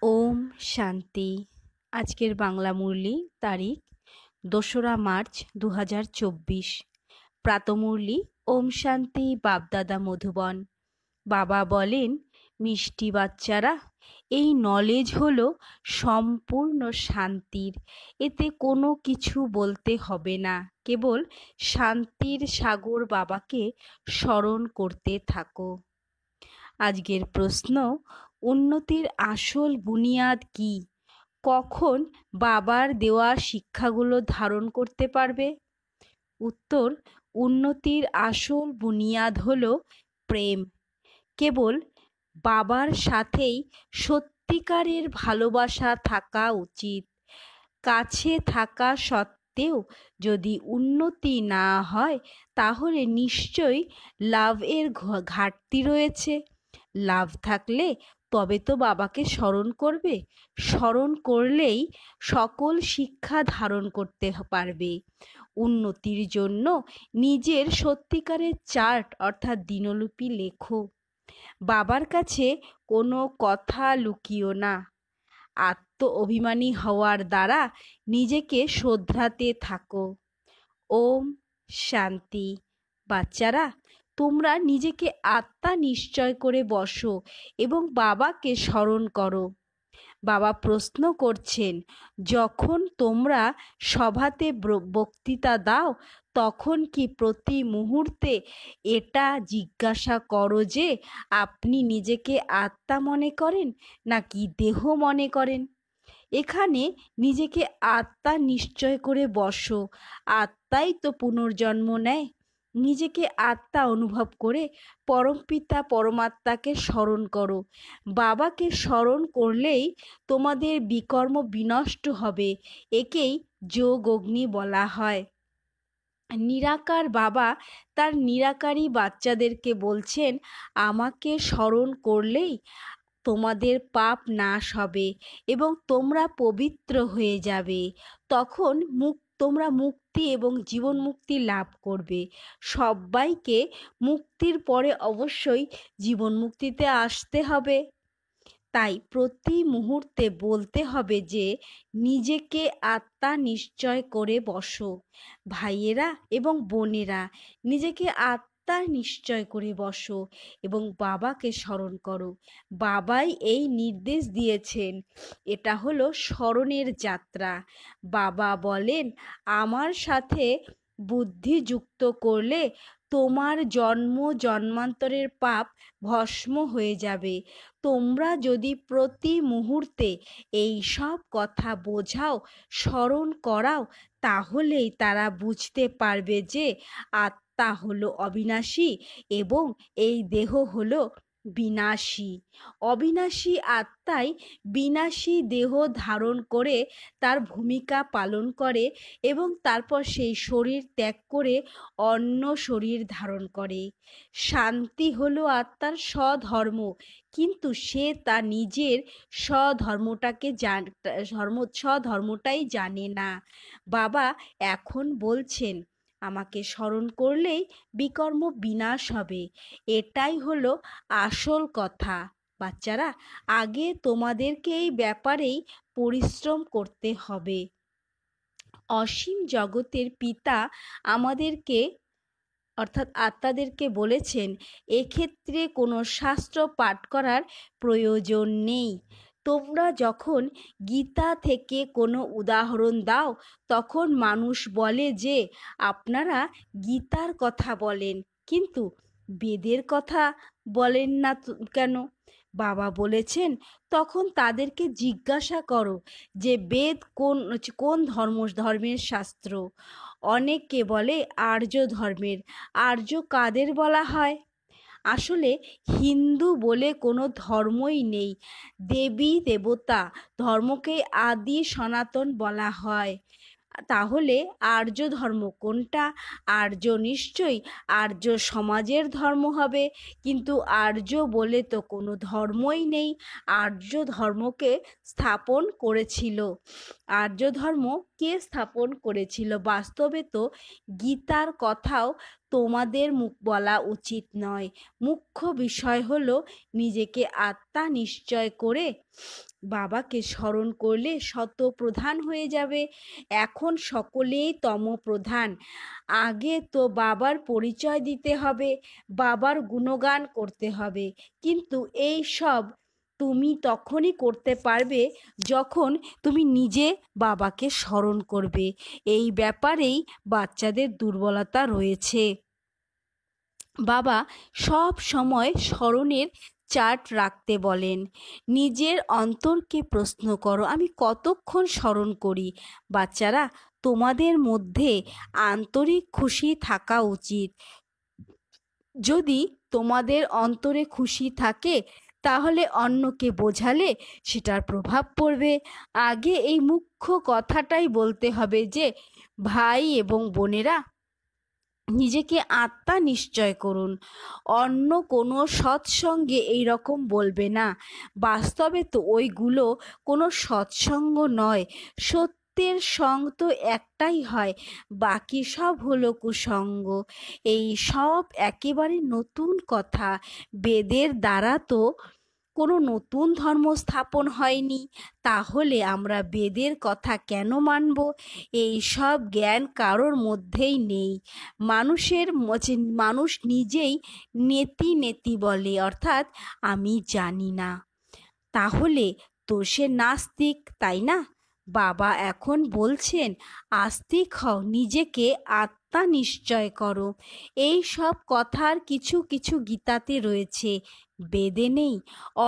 ওম শান্তি। আজকের বাংলা মুরলি তারিখ 2রা মার্চ 2024। প্রাতমুরলি ওম শান্তি বাপদাদা মধুবন। বাবা বলেন, মিষ্টি বাচ্চারা, এই নলেজ হলো সম্পূর্ণ শান্তির। এতে কোনো কিছু বলতে হবে না, কেবল শান্তির সাগর বাবাকে স্মরণ করতে থাকো। আজকের প্রশ্ন, উন্নতির আসল বুনিয়াদ কি? কখন বাবার দেওয়া শিক্ষাগুলো ধারণ করতে পারবে? উত্তর, উন্নতির আসল বুনিয়াদ হলো প্রেম। কেবল বাবার সাথেই সত্যিকারের ভালোবাসা থাকা উচিত। কাছে থাকা সত্ত্বেও যদি উন্নতি না হয়, তাহলে নিশ্চয়ই লাভের ঘাটতি রয়েছে। লাভ থাকলে তবে তো বাবাকে স্মরণ করবে। স্মরণ করলেই সকল শিক্ষা ধারণ করতে পারবে। উন্নতির জন্য নিজের সত্যিকারের চার্ট অর্থাৎ দিনলিপি লেখো। বাবার কাছে কোনো কথা লুকিও না। আত্ম অভিমানী হওয়ার দ্বারা নিজেকে শোধরাতে থাকো। ওম শান্তি। বাচ্চারা, তোমরা নিজেকে আত্মা নিশ্চয় করে বসো এবং বাবাকে স্মরণ করো। বাবা প্রশ্ন করছেন, যখন তোমরা সভাতে বক্তৃতা দাও, তখন কি প্রতি মুহূর্তে এটা জিজ্ঞাসা করো যে আপনি নিজেকে আত্মা মনে করেন নাকি দেহ মনে করেন? এখানে নিজেকে আত্মা নিশ্চয় করে বসো। আত্মাই তো পুনর্জন্ম নেয়। নিজেকে আত্মা অনুভব করে পরমপিতা পরমাত্মাকে স্মরণ করো। বাবাকে স্মরণ করলেই তোমাদের বিকর্ম বিনষ্ট হবে। একেই যোগ অগ্নি বলা হয়। নিরাকার বাবা তার নিরাকারী বাচ্চাদেরকে বলছেন, আমাকে স্মরণ করলেই তোমাদের পাপ নাশ হবে এবং তোমরা পবিত্র হয়ে যাবে। তখন তোমরা মুক্তি এবং জীবন মুক্তি লাভ করবে। সবাইকে মুক্তির পরে অবশ্যই জীবন মুক্তিতে আসতে হবে। তাই প্রতি মুহূর্তে বলতে হবে যে নিজেকে আত্মা নিশ্চয় করে বসো। ভাইয়েরা এবং বোনেরা, নিজেকে আত্মা নিশ্চয় করে বসো এবং বাবাকে স্মরণ করো। বাবাই এই নির্দেশ দিয়েছেন। এটা হলো স্মরণের যাত্রা। বাবা বলেন, আমার সাথে বুদ্ধি যুক্ত করলে তোমার জন্ম জন্মান্তরের পাপ ভস্ম হয়ে যাবে। তোমরা যদি প্রতি মুহূর্তে এই সব কথা বোঝাও, স্মরণ করাও, তাহলেই তারা বুঝতে পারবে যে আত্মা হলো অবিনাশী এবং এই দেহ হলো বিনাশী। অবিনাশী আত্মাই বিনাশী দেহ ধারণ করে তার ভূমিকা পালন করে এবং তারপর সেই শরীর ত্যাগ করে অন্য শরীর ধারণ করে। শান্তি হলো আত্মার স্বধর্ম, কিন্তু সে তার নিজের স্বধর্মটাই জানে না। বাবা এখন বলছেন, আমাকে স্মরণ করলেই বিকর্ম বিনাশ হবে। এটাই হলো আসল কথা। বাচ্চারা, আগে তোমাদেরকে এই ব্যাপারেই পরিশ্রম করতে হবে। অসীম জগতের পিতা আমাদেরকে অর্থাৎ আত্মাদেরকে বলেছেন, এক্ষেত্রে কোনো শাস্ত্র পাঠ করার প্রয়োজন নেই। তোমরা যখন গীতা থেকে কোনো উদাহরণ দাও, তখন মানুষ বলে যে আপনারা গীতার কথা বলেন, কিন্তু বেদের কথা বলেন না কেন? বাবা বলেছেন, তখন তাদেরকে জিজ্ঞাসা করো যে বেদ কোন ধর্মের শাস্ত্র। অনেকে বলে আর্য ধর্মের। আর্য কাদের বলা হয়? আসলে হিন্দু বলে কোনো ধর্মই নেই। দেবী দেবতা ধর্মকে আদি সনাতন বলা হয়। তাহলে আর্য ধর্ম কোনটা? আর্য নিশ্চয়ই আর্য সমাজের ধর্ম হবে, কিন্তু আর্য বলে তো কোনো ধর্মই নেই। আর্য ধর্মকে স্থাপন করেছিল। আর্য ধর্ম কে স্থাপন করেছিল? বাস্তবে তো গীতার কথাও তোমাদের মুখ বলা উচিত নয়। মুখ্য বিষয় হলো নিজেকে আত্মা নিশ্চয় করে বাবাকে স্মরণ করলে শতপ্রধান হয়ে যাবে। এখন সকলেই তমপ্রধান। আগে তো বাবার পরিচয় দিতে হবে, বাবার গুণগান করতে হবে। কিন্তু এই সব তুমি তখনই করতে পারবে যখন তুমি নিজে বাবাকে স্মরণ করবে। এই ব্যাপারেই বাচ্চাদের দুর্বলতা রয়েছে। বাবা সব সময় স্মরণের চার্ট রাখতে বলেন। নিজের অন্তরকে প্রশ্ন করো, আমি কতক্ষণ স্মরণ করি? বাচ্চারা, তোমাদের মধ্যে আন্তরিক খুশি থাকা উচিত। যদি তোমাদের অন্তরে খুশি থাকে তাহলে অন্যকে বোঝালে সেটার প্রভাব পড়বে। আগে এই মুখ্য কথাটাই বলতে হবে যে ভাই এবং বোনেরা, নিজেকে আত্মা নিশ্চয় করুন। অন্য কোনো সৎসঙ্গে এই রকম বলবে না। বাস্তবে তো ওইগুলো কোনো সৎসঙ্গ নয়। সত্যের সঙ্গ তো একটাই হয়, বাকি সব হলো কুসঙ্গ। এই সব একেবারে নতুন কথা। বেদের দ্বারা তো কোনো নতুন ধর্ম স্থাপন হয়নি। তাহলে আমরা বেদের কথা কেন মানব? এই সব জ্ঞান কারোর মধ্যেই নেই। মানুষ নিজেই নেতি নেতি বলে, অর্থাৎ আমি জানি না। তাহলে তো সে নাস্তিক, তাই না? বাবা এখন বলছেন আস্তিক হও, নিজেকে আত্মা নিশ্চয় করো। এই সব কথার কিছু কিছু গীতাতে রয়েছে, বেদে নেই।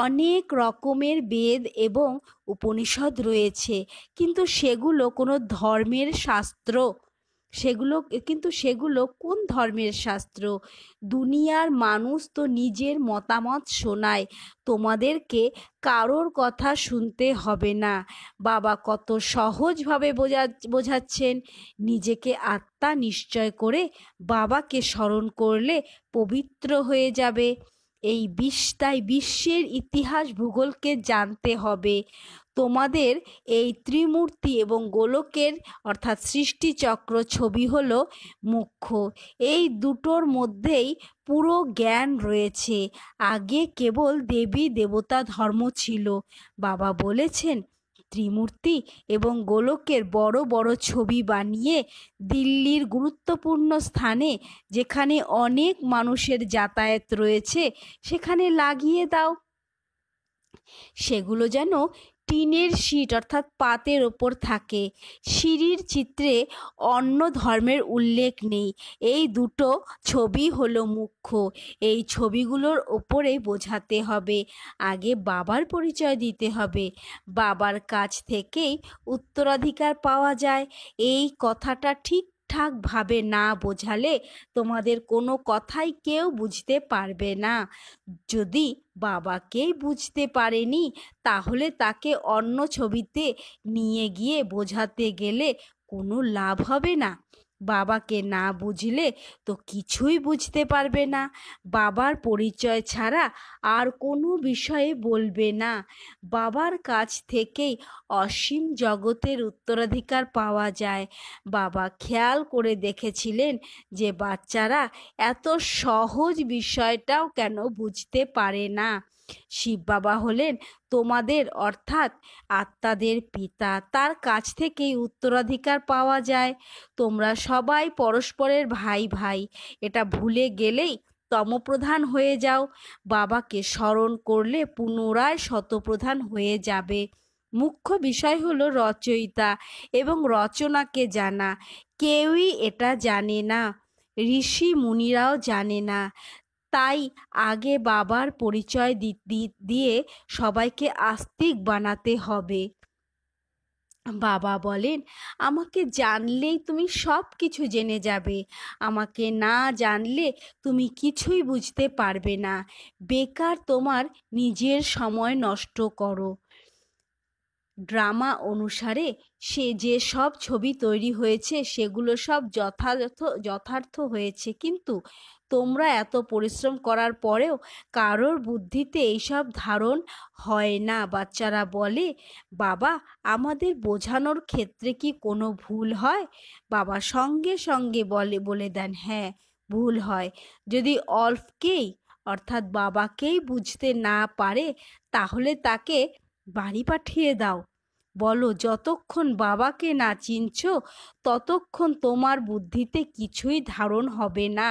অনেক রকমের বেদ এবং উপনিষদ রয়েছে, কিন্তু সেগুলো কোনো ধর্মের শাস্ত্র। সেগুলো কোন ধর্মের শাস্ত্র? দুনিয়ার মানুষ তো নিজের মতামত শোনায়। তোমাদেরকে কারোর কথা শুনতে হবে না। বাবা কত সহজভাবে বোঝাচ্ছেন। নিজেকে আত্মা নিশ্চয় করে বাবাকে স্মরণ করলে পবিত্র হয়ে যাবে। তাই বিশ্বের ইতিহাস ভূগোলকে জানতে হবে। তোমাদের এই ত্রিমূর্তি এবং গোলকের অর্থাৎ সৃষ্টিচক্র ছবি হলো মুখ্য। এই দুটোর মধ্যেই পুরো জ্ঞান রয়েছে। আগে কেবল দেবী দেবতা ধর্ম ছিল। বাবা বলেছেন ত্রিমূর্তি এবং গোলকের বড় বড় ছবি বানিয়ে দিল্লির গুরুত্বপূর্ণ স্থানে, যেখানে অনেক মানুষের যাতায়াত রয়েছে, সেখানে লাগিয়ে দাও। সেগুলো যেন টিনের শীট অর্থাৎ পাতের ওপর থাকে। সিঁড়ির চিত্রে অন্য ধর্মের উল্লেখ নেই। এই দুটো ছবি হলো মুখ্য। এই ছবিগুলোর ওপরে বোঝাতে হবে। আগে বাবার পরিচয় দিতে হবে। বাবার কাছ থেকেই উত্তরাধিকার পাওয়া যায়। এই কথাটা ঠিকঠাকভাবে না বোঝালে তোমাদের কোনো কথাই কেউ বুঝতে পারবে না। যদি বাবাকেই বুঝতে পারেনি, তাহলে তাকে অন্য ছবিতে নিয়ে গিয়ে বোঝাতে গেলে কোনো লাভ হবে না। বাবাকে না বুঝলে তো কিছুই বুঝতে পারবে না। বাবার পরিচয় ছাড়া আর কোনো বিষয়ে বলবে না। বাবার কাছ থেকেই অসীম জগতের উত্তরাধিকার পাওয়া যায়। বাবা খেয়াল করে দেখেছিলেন যে বাচ্চারা এত সহজ বিষয়টাও কেন বুঝতে পারে না। শিব বাবা হলেন তোমাদের অর্থাৎ আত্মাদের পিতা। তার কাছ থেকেই উত্তরাধিকার পাওয়া যায়। তোমরা সবাই পরস্পরের ভাই ভাই। এটা ভুলে গেলেই তমপ্রধান হয়ে যাও। বাবাকে স্মরণ করলে পুনরায় শতপ্রধান হয়ে যাবে। মুখ্য বিষয় হলো রচয়িতা এবং রচনাকে জানা। কেউই এটা জানে না, ঋষি মুনিরাও জানে না। তাই আগে বাবার পরিচয় দিয়ে সবাইকে আস্তিক বানাতে হবে। বাবা বলেন আমাকে জানলেই তুমি সব কিছু জেনে যাবে। আমাকে না জানলে তুমি কিছুই বুঝতে পারবে না। বেকার তোমার নিজের সময় নষ্ট করো। ড্রামা অনুসারে সে যে সব ছবি তৈরি হয়েছে সেগুলো সব যথার্থ হয়েছে, কিন্তু তোমরা এত পরিশ্রম করার পরেও কারোর বুদ্ধিতে এইসব ধারণ হয় না। বাচ্চারা বলে বাবা আমাদের বোঝানোর ক্ষেত্রে কি কোনো ভুল হয়? বাবা সঙ্গে সঙ্গে বলে দেন হ্যাঁ, ভুল হয়। যদি অল্পকেই অর্থাৎ বাবাকেই বুঝতে না পারে তাহলে তাকে বাড়ি পাঠিয়ে দাও। বলো, যতক্ষণ বাবাকে না চিনছ ততক্ষণ তোমার বুদ্ধিতে কিছুই ধারণ হবে না।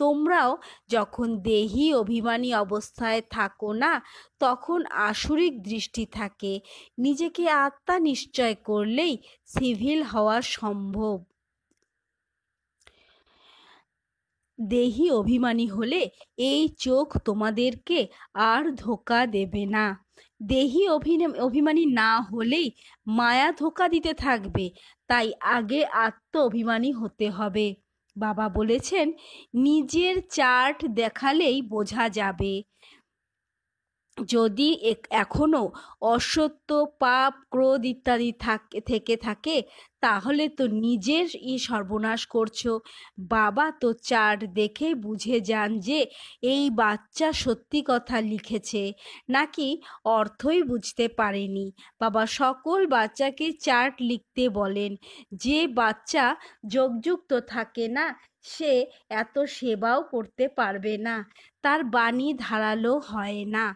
তোমরাও যখন দেহী অভিমানী অবস্থায় থাকো না তখন আসুরিক দৃষ্টি থাকে। নিজেকে আত্মা নিশ্চয় করলেই সিভিল হওয়া সম্ভব। দেহী অভিমানী হলে এই চোখ তোমাদেরকে আর ধোঁকা দেবে না। দেহী অভিমানী না হলেই মায়া ধোঁকা দিতে থাকবে। তাই আগে আত্ম অভিমানী হতে হবে। বাবা বলেছেন, নিজের চার্ট দেখালেই বোঝা যাবে। যদি এখনো অসত্য, পাপ, ক্রোধ ইত্যাদি থেকে থাকে তাহলে তো নিজেরই সর্বনাশ করছো। বাবা তো চার্ট দেখে বুঝে যান যে এই বাচ্চা সত্যি কথা লিখেছে নাকি অর্থই বুঝতে পারেনি। বাবা সকল বাচ্চাকে চার্ট লিখতে বলেন। যে বাচ্চা যোগযুক্ত থাকে না সে এত সেবাও করতে পারবে না, তার বাণী ধারালো হয় না।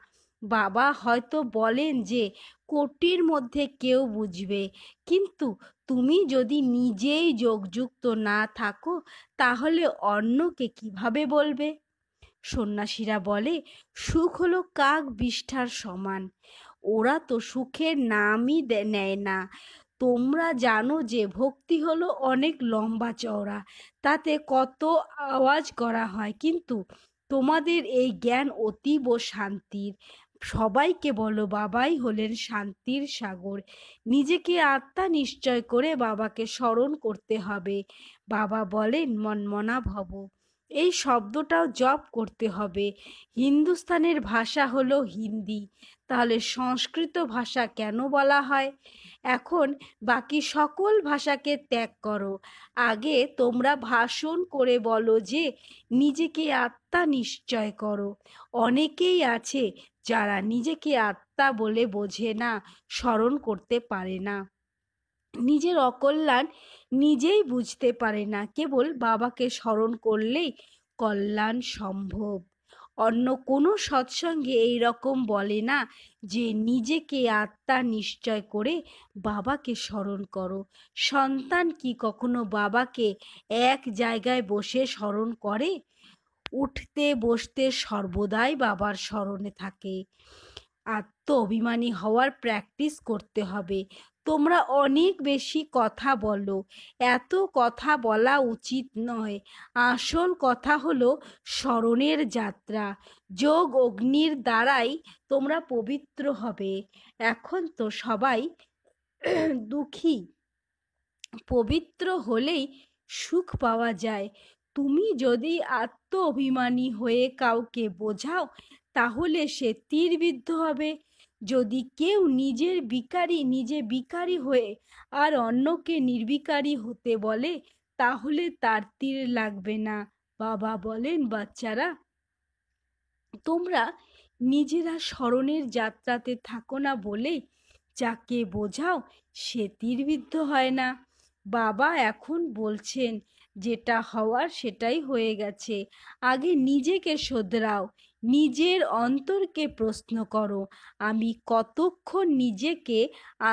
বাবা হয়তো বলেন যে কোটির মধ্যে কেউ বুঝবে, কিন্তু তুমি যদি নিজেই যোগযুক্ত না থাকো তাহলে অন্যকে কিভাবে বলবে? সন্ন্যাসীরা বলে, সুখ হলো কাক বিষ্ঠার সমান। ওরা তো সুখের নামই নেয় না। তোমরা জানো যে ভক্তি হলো অনেক লম্বা চওড়া, তাতে কত আওয়াজ করা হয়, কিন্তু তোমাদের এই জ্ঞান অতীব শান্তির। সবাইকে বলো বাবাই হলেন শান্তির সাগর। নিজেকে আত্মা নিশ্চয় করে বাবাকে স্মরণ করতে হবে। বাবা বলেন মনমনা ভব, এই শব্দটাও জপ করতে হবে। হিন্দুস্তানের ভাষা হলো হিন্দি, তাহলে সংস্কৃত ভাষা কেন বলা হয়? এখন বাকি সকল ভাষাকে ত্যাগ করো। আগে তোমরা ভাষণ করে বলো যে নিজেকে আত্মা নিশ্চয় করো। অনেকেই আছে যারা নিজেকে আত্মা বলে বোঝে না, স্মরণ করতে পারে না, নিজের অকল্যাণ নিজেই বুঝতে পারে না। কেবল বাবাকে স্মরণ করলেই কল্যাণ সম্ভব। অন্য কোনো সৎসঙ্গে এই রকম বলে না যে নিজেকে আত্মা নিশ্চয় করে বাবাকে স্মরণ করো। সন্তান কি কখনো বাবাকে এক জায়গায় বসে স্মরণ করে? উঠতে বসতে সর্বদাই বাবার স্মরণে থাকে। আত্ম অভিমানী হওয়ার প্র্যাকটিস করতে হবে। তোমরা অনেক বেশি কথা বলো, এত কথা বলা উচিত নয়। আসল কথা হলো স্মরণের যাত্রা। যোগ অগ্নির দ্বারাই তোমরা পবিত্র হবে। এখন তো সবাই দুঃখী, পবিত্র হলেই সুখ পাওয়া যায়। তুমি যদি আত্ম অভিমানী হয়ে কাউকে বোঝাও তাহলে সে তীরবিদ্ধ হবে। যদি কেউ নিজে বিকারী হয়ে আর অন্যকে নির্বিকারী হতে বলে তাহলে তার তীর লাগবে না। বাবা বলেন, বাচ্চারা তোমরা নিজেরা স্মরণের যাত্রাতে থাকো না বলেই যাকে বোঝাও সে তীরবিদ্ধ হয় না। বাবা এখন বলছেন যেটা হওয়ার সেটাই হয়ে গেছে। আগে নিজেকে শোধরাও, নিজের অন্তরকে প্রশ্ন করো, আমি কতক্ষণ নিজেকে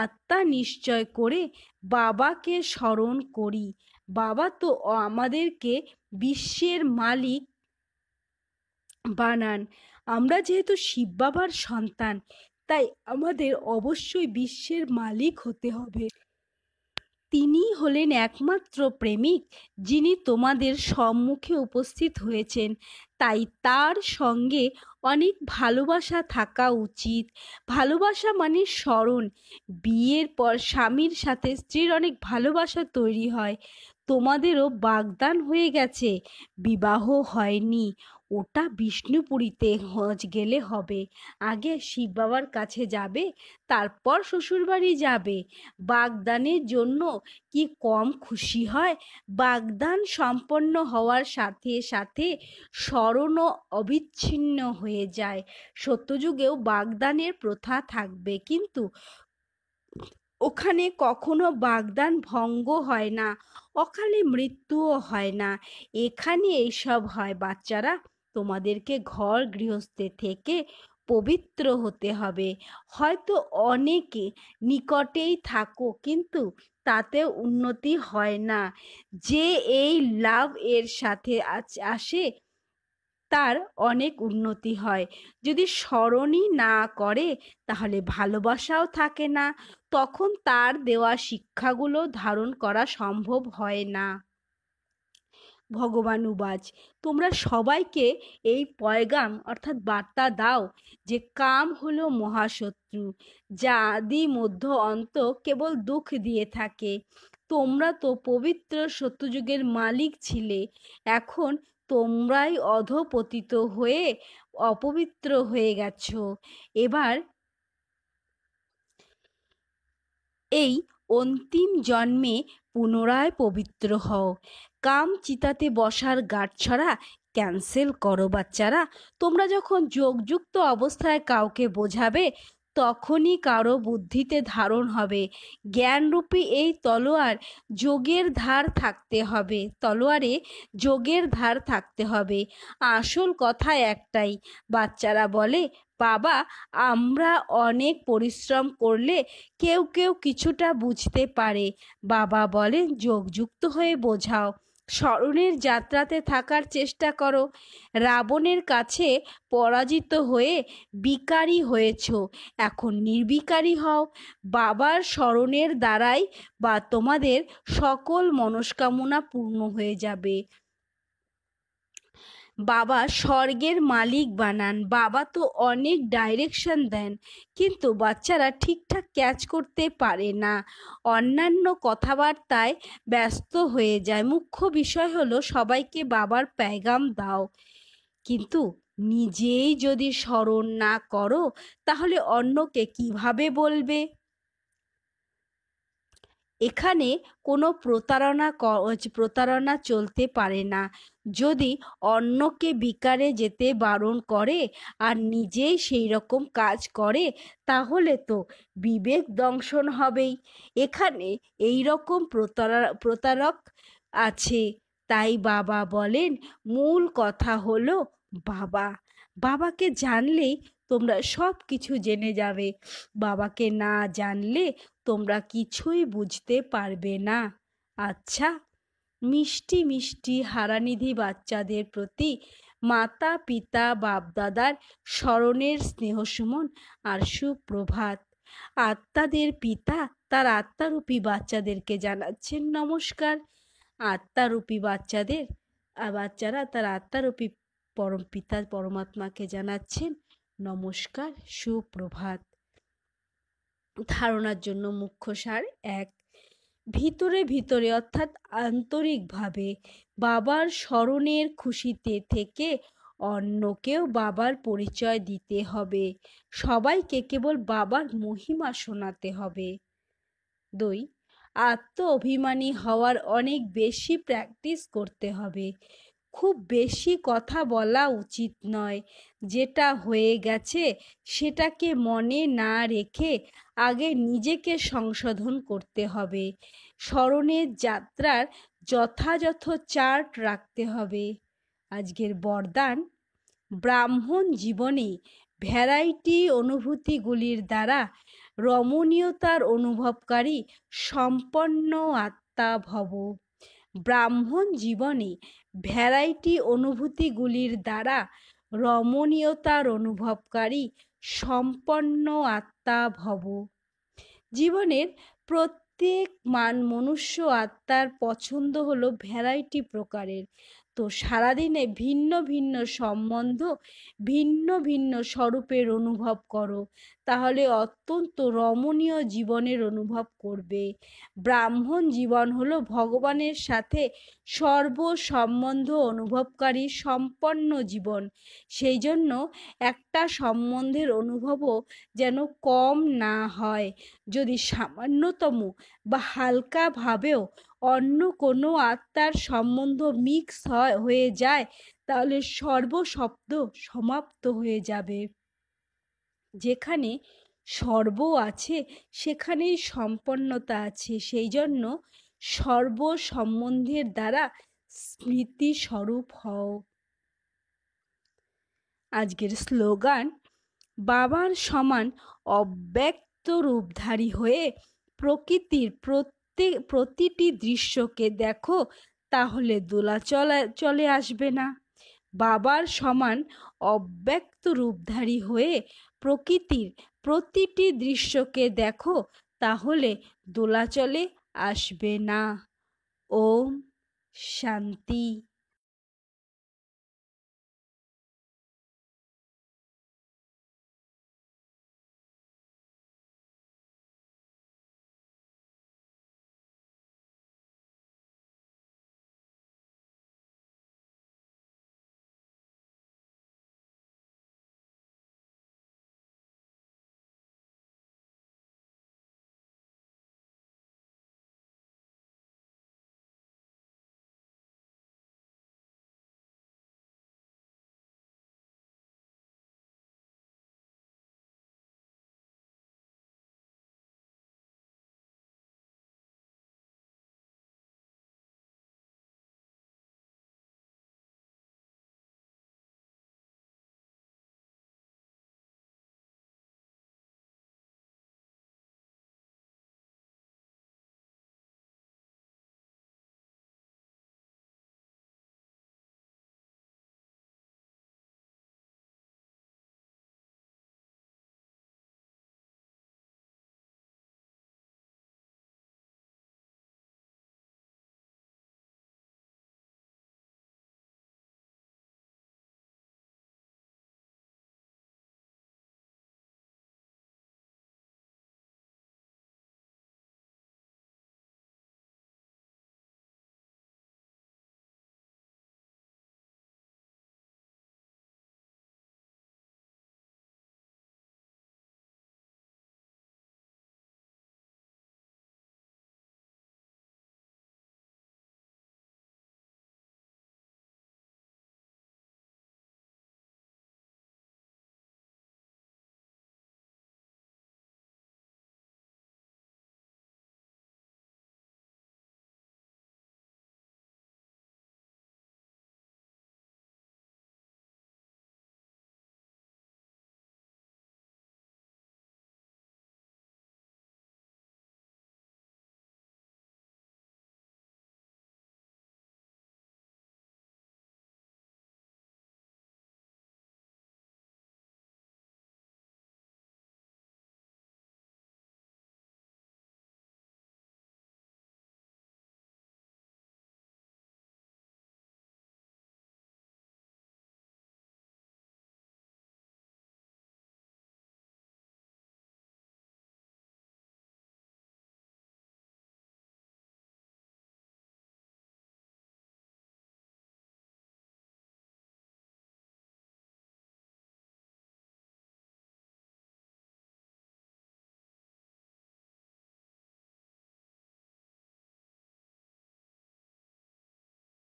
আত্মা নিশ্চয় করে বাবাকে স্মরণ করি? বাবা তো আমাদেরকে বিশ্বের মালিক বানান। আমরা যেহেতু শিব বাবার সন্তান তাই আমাদের অবশ্যই বিশ্বের মালিক হতে হবে। তিনি হলেন একমাত্র প্রেমিক যিনি তোমাদের সম্মুখে উপস্থিত হয়েছেন, তাই তার সঙ্গে অনেক ভালোবাসা থাকা উচিত। ভালোবাসা মানে স্মরণ। বিয়ের পর স্বামীর সাথে স্ত্রীর অনেক ভালোবাসা তৈরি হয়। তোমাদেরও বাগদান হয়ে গেছে, বিবাহ হয়নি, ওটা বিষ্ণুপুরীতে গেলে হবে। আগে শিব বাবার কাছে যাবে, তারপর শ্বশুরবাড়ি যাবে। বাগদানের জন্য কি কম খুশি হয়? বাগদান সম্পন্ন হওয়ার সাথে সাথে স্মরণও অবিচ্ছিন্ন হয়ে যায়। সত্যযুগেও বাগদানের প্রথা থাকবে, কিন্তু ওখানে কখনো বাগদান ভঙ্গ হয় না, অকালে মৃত্যুও হয় না। এখানে এইসব হয়। বাচ্চারা, তোমাদেরকে ঘর গৃহস্থে থেকে পবিত্র হতে হবে। হয়তো অনেকে নিকটেই থাকো, কিন্তু তাতে উন্নতি হয় না। যে এই লাভ এর সাথে আসে তার অনেক উন্নতি হয়। যদি স্মরণই না করে তাহলে ভালোবাসাও থাকে না, তখন তার দেওয়া শিক্ষাগুলো ধারণ করা সম্ভব হয় না। ভগবান উবাচ, তোমরা সবাইকে এই পয়গাম অর্থাৎ বার্তা দাও যে কাম হলো মহাশত্রু, যা আদি মধ্য অন্ত কেবল দুঃখ দিয়ে থাকে। তোমরা তো পবিত্র সত্যযুগের মালিক ছিলে, এখন তোমরাই অধপতিত হয়ে অপবিত্র হয়ে গেছো। এবার এই অন্তিম জন্মে পুনরায় পবিত্র হও। কাম চিতাতে বসার গাঁটছড়া ক্যান্সেল করো। বাচ্চারা, তোমরা যখন যোগযুক্ত অবস্থায় কাউকে বোঝাবে, তখনই কারো বুদ্ধিতে ধারণ হবে। জ্ঞানরূপী এই তলোয়ার যোগের ধার থাকতে হবে, তলোয়ারে যোগের ধার থাকতে হবে। আসল কথা একটাই। বাচ্চারা বলে, বাবা, আমরা অনেক পরিশ্রম করলে কেউ কেউ কিছুটা বুঝতে পারে। বাবা বলেন, যোগযুক্ত হয়ে বোঝাও, স্মরণের যাত্রাতে থাকার চেষ্টা করো। রাবণের কাছে পরাজিত হয়ে বিকারী হয়েছ, এখন নির্বিকারী হও। বাবার স্মরণের দ্বারাই বা তোমাদের সকল মনস্কামনা পূর্ণ হয়ে যাবে। বাবা স্বর্গের মালিক বানান। বাবা তো অনেক ডাইরেকশন দেন, কিন্তু বাচ্চারা ঠিকঠাক ক্যাচ করতে পারে না, অন্যান্য কথাবার্তায় ব্যস্ত হয়ে যায়। মুখ্য বিষয় হলো সবাইকে বাবার পেগাম দাও, কিন্তু নিজেই যদি স্মরণ না করো তাহলে অন্যকে কিভাবে বলবে? এখানে কোনো প্রতারণা চলতে পারে না। যদি অন্যকে বিকারে যেতে বারণ করে আর নিজেই সেই রকম কাজ করে, তাহলে তো বিবেক দংশন হবেই। এখানে এই রকম প্রতারক আছে। তাই বাবা বলেন, মূল কথা হলো বাবা। বাবাকে জানলেই তোমরা সব কিছু জেনে যাবে। বাবাকে না জানলে তোমরা কিছুই বুঝতে পারবে না। আচ্ছা, মিষ্টি মিষ্টি হারানিধি বাচ্চাদের প্রতি মাতা পিতা বাপদাদার স্মরণের স্নেহসুমন আর সুপ্রভাত। আত্মাদের পিতা তার আত্মারূপী বাচ্চাদেরকে জানাচ্ছেন নমস্কার। আত্মারূপী বাচ্চারা তার আত্মারূপী পরম পিতা পরমাত্মাকে জানাচ্ছেন নমস্কার, সুপ্রভাত। ধারণার জন্য মুখ্য সার: 1. ভিতরে ভিতরে অর্থাৎ আন্তরিকভাবে বাবার স্মরণের খুশিতে থেকে অন্যকেও বাবার পরিচয় দিতে হবে। সবাইকে কেবল বাবার মহিমা শোনাতে হবে। 2. আত্ম অভিমানী হওয়ার অনেক বেশি প্র্যাকটিস করতে হবে। খুব বেশি কথা বলা উচিত নয়। যেটা হয়ে গেছে সেটাকে মনে না রেখে আগে নিজেকে সংশোধন করতে হবে। স্মরণের যাত্রার যথাযথ চার্ট রাখতে হবে। আজকের বরদান: ব্রাহ্মণ জীবনে ভ্যারাইটি অনুভূতিগুলির দ্বারা রমণীয়তার অনুভবকারী সম্পন্ন আত্মা ভব। ব্রাহ্মণ জীবনে ভ্যারাইটি অনুভূতিগুলির দ্বারা রমণীয়তার অনুভবকারী সম্পন্ন আত্মা ভব। জীবনের প্রত্যেক মনুষ্য আত্মার পছন্দ হলো ভ্যারাইটি প্রকারের। তো সারাদিনে ভিন্ন ভিন্ন সম্বন্ধ, ভিন্ন ভিন্ন স্বরূপের অনুভব করো, তাহলে অত্যন্ত রমণীয় জীবনের অনুভব করবে। ব্রাহ্মণ জীবন হলো ভগবানের সাথে সর্ব সম্বন্ধ অনুভবকারী সম্পন্ন জীবন। সেই জন্য একটা সম্বন্ধের অনুভবও যেন কম না হয়। যদি সামান্যতম বা হালকাভাবেও অন্য কোনো আত্মার সম্বন্ধ মিক্স হয়ে যায়, তাহলে সর্বশব্দ সমাপ্ত হয়ে যাবে। যেখানে সর্ব আছে সেখানেই সম্পন্নতা আছে। সেই জন্য সর্ব সম্বন্ধের দ্বারা স্মৃতি স্বরূপ হও। আজকের স্লোগান, বাবার সমান অব্যক্ত রূপধারী হয়ে প্রকৃতির প্রতিটি দৃশ্যকে দেখো, তাহলে চলে আসবে না। বাবার সমান অব্যক্ত রূপধারী হয়ে প্রকৃতির প্রতিটি দৃশ্যকে দেখো, তাহলে দোলাচলে আসবে না। ওম শান্তি।